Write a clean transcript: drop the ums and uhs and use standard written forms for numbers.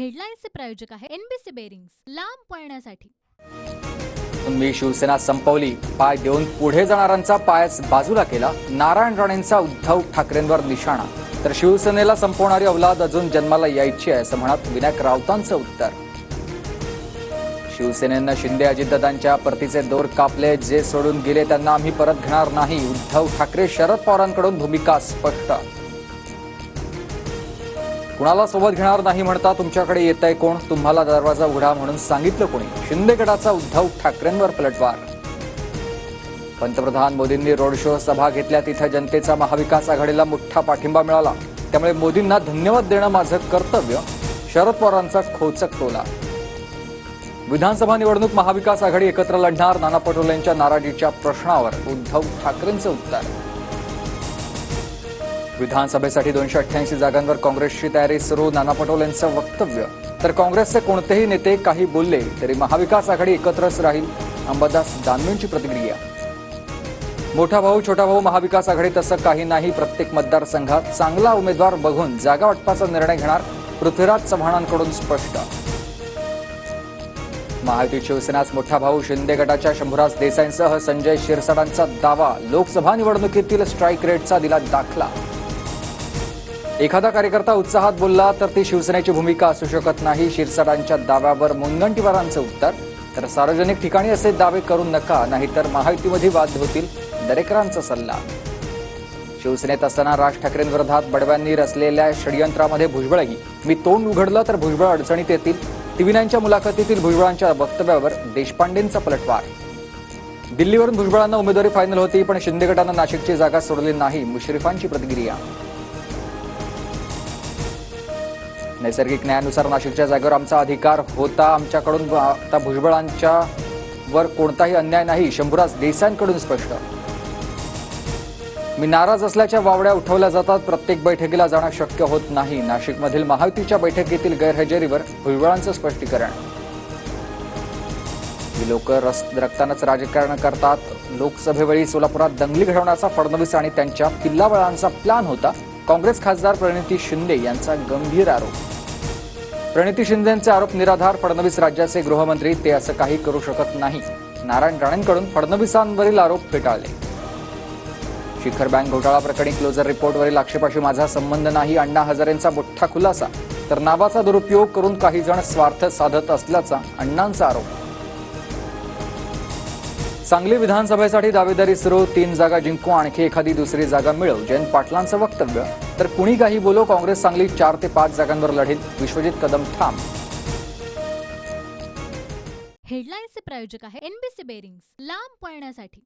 हेडलाईन्सचे प्रायोजक आहे NBC bearings, लांब पळण्यासाठी। मी शिवसेना संपवली, पाय देऊन पुढे जाणाऱ्यांचा पायच बाजूला केला। नारायण राणेंचा उद्धव ठाकरेंवर निशाणा, तर शिवसेनेला संपवणारी औलाद अजून जन्माला यायची आहे असं म्हणत विनायक राऊतांचं उत्तर। शिवसेनेनं शिंदे अजितदादांच्या परतीचे दोर कापले, जे सोडून गेले त्यांना आम्ही परत घेणार नाही। उद्धव ठाकरे शरद पवारांकडून भूमिका स्पष्ट। कुणाला सोबत घेणार नाही म्हणता तुमच्याकडे येतंय कोण? तुम्हाला दरवाजा उघडा म्हणून सांगितलं कोणी? शिंदे गटाचा उद्धव ठाकरेंवर पलटवार। पंतप्रधान मोदींनी रोड शो सभा घेतल्या, तिथे जनतेचा महाविकास आघाडीला मोठा पाठिंबा मिळाला, त्यामुळे मोदींना धन्यवाद देणं माझं कर्तव्य। शरद पवारांचा खोचक टोला। विधानसभा निवडणूक महाविकास आघाडी एकत्र लढणार, नाना पटोलेंच्या नाराजीच्या प्रश्नावर उद्धव ठाकरेंचं उत्तर। विधानसभेसाठी 288 जागांवर काँग्रेसची तयारी सुरू, नाना पटोलेंचं वक्तव्य। तर काँग्रेसचे कोणतेही नेते काही बोलले तरी महाविकास आघाडी एकत्रच राहील, अंबादास दानवेंची प्रतिक्रिया। मोठा भाऊ छोटा भाऊ महाविकास आघाडी तसं काही नाही, प्रत्येक मतदारसंघात चांगला उमेदवार बघून जागा वाटपाचा निर्णय घेणार, पृथ्वीराज चव्हाणांकडून स्पष्ट। महायुती शिवसेनाच मोठा भाऊ, शिंदे गटाच्या शंभूराज देसाईंसह संजय शिरसाटांचा दावा, लोकसभा निवडणुकीतील स्ट्राईक रेटचा दिला दाखला। एखादा कार्यकर्ता उत्साहात बोलला तर ती शिवसेनेची भूमिका असू शकत नाही, शिरसाटांच्या दाव्यावर मुनगंटीवारांचं उत्तर। तर सार्वजनिक ठिकाणी असे दावे करू नका, नाहीतर महायुतीमध्ये वाद होतील, दरेकरांचा सल्ला। शिवसेनेत असताना राज ठाकरेंविरोधात बडव्यांनी रचलेल्या षडयंत्रामध्ये भुजबळही, मी तोंड उघडलं तर भुजबळ अडचणीत येतील, टीव्ही9च्या मुलाखतीतील भुजबळांच्या वक्तव्यावर देशपांडेंचा पलटवार। दिल्लीवरून भुजबळांना उमेदवारी फायनल होती, पण शिंदे गटानं नाशिकची जागा सोडली नाही, मुश्रीफांची प्रतिक्रिया। नैसर्गिक न्यायानुसार नाशिकच्या जागेवर आमचा अधिकार होता, आमच्याकडून आता भुजबळांच्या वर कोणताही अन्याय नाही, शंभूराज देसाईंकडून स्पष्ट। मी नाराज असल्याच्या वावड्या उठवल्या जातात, प्रत्येक बैठकीला जाणं शक्य होत नाही, नाशिकमधील महायुतीच्या बैठकीतील गैरहजेरीवर भुजबळांचं स्पष्टीकरण। ही लोक रक्तानंच राजकारण करतात, लोकसभेवेळी सोलापुरात दंगली घडवण्याचा फडणवीस आणि त्यांच्या पिल्लावळांचा प्लॅन होता, काँग्रेस खासदार प्रणिती शिंदे यांचा गंभीर आरोप। प्रणिती शिंदेंचे आरोप निराधार, फडणवीस राज्याचे गृहमंत्री, ते असं काही करू शकत नाही, नारायण राणेंकडून फडणवीसांवरील आरोप फेटाळले। शिखर बँक घोटाळा प्रकरणी क्लोजर रिपोर्टवरील आक्षेपाशी माझा संबंध नाही, अण्णा हजारेंचा मोठा खुलासा। तर नावाचा दुरुपयोग करून काही जण स्वार्थ साधत असल्याचा अण्णांचा आरोप। सांगली विधानसभेसाठी दावेदारी सुरू, 3 जागा जिंकू, आणखी एखादी दुसरी जागा मिळवू, जयंत पाटलांचं वक्तव्य। तर कुणी काही बोलो, काँग्रेस सांगली 4 ते 5 जागांवर लढेल, विश्वजित कदम ठाम। हेडलाईन्सचे प्रायोजक आहे एनबीसी बेरिंग्स, लांब पळण्यासाठी।